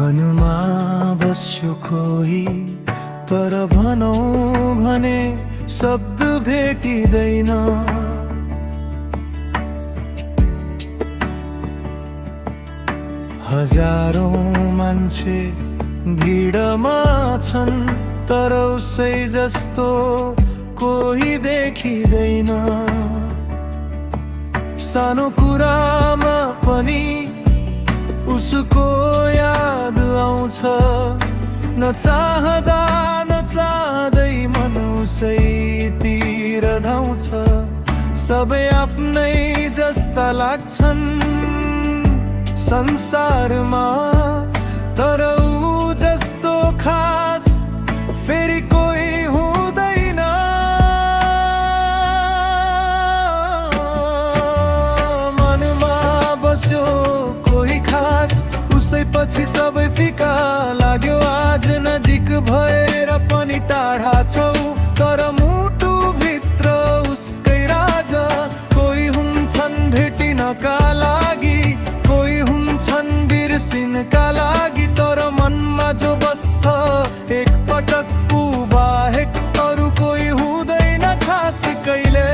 मनमा बस्यो कोही तर भनौँ भने शब्द भेटिँदैन। हजारौं मान्छे भिडमा छन् तर उसै जस्तो कोही देखिँदैन। सानो कुरामा पनि उसको याद आउँछ, नचाहँदा नचाहँदै मन उसैतिर धाउँछ। सबै आफ्नै जस्ता लाग्छन् संसारमा, तर ऊ जस्तो खास फेरि कोही हुँदैन। मनमा बस्यो कोही खास, उसै पछि सबै फिका लाग्यो। आज नजिक भएर पनि टाढा छौ, तर मुटु भित्र उसकै राजा। कोही हुन्छन् भेटिनका लागि, कोही हुन्छन् बिर्सिनका लागि, तर मनमा जो बस्छ एक पटक ऊ बाहेक अरू कोही हुँदैन खास कहिले।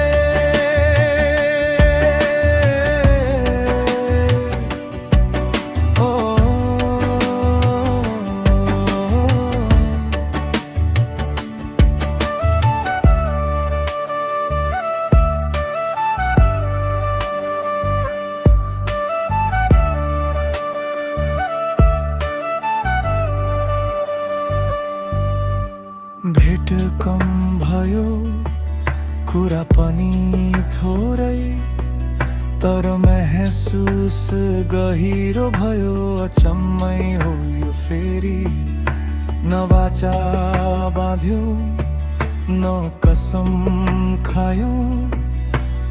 भेट कम भयो, कुरा पनि थोरै, तर महसुस गहिरो भयो। अचम्मै हो यो फेरि, न वाचा बाँध्यो न कसम खायो,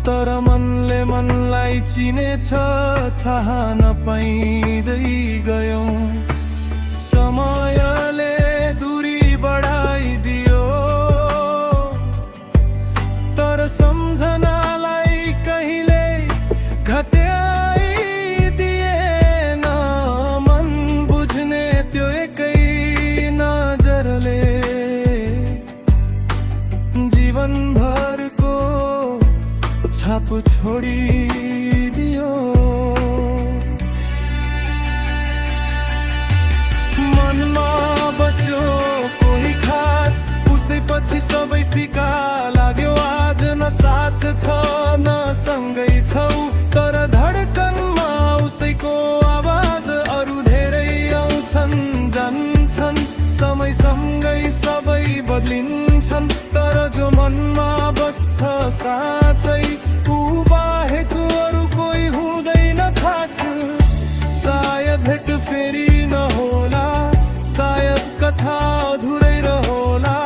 तर मनले मनलाई चिनेछ थाहा नपाइँदै गयौँ। समयले दूरी बढाइदियो, तर सम्झनालाई कहिले घट्याइदिएन। मन बुझ्ने त्यो एकै नजरले जीवनभरको छाप छोडिदियो। मनमा बस्यो कोही खास, उसै पछि सबै फिका लाग्यो। आज न साथ छ न सँगै छौ, तर धडकनमा उसैको आवाज। अरू धेरै आउँछन् जान्छन्, समयसँगै सबै बदलिन्छन्, तर जो मनमा बस्छ साँच्चै ऊ बाहेक अरू कोही हुँदैन खास। सायद भेट फेरि नहोला, सायद कथा अधुरै रहोला,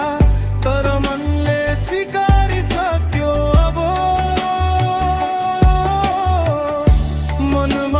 तर मनले स्वीकारिसक्यो अब। मनमा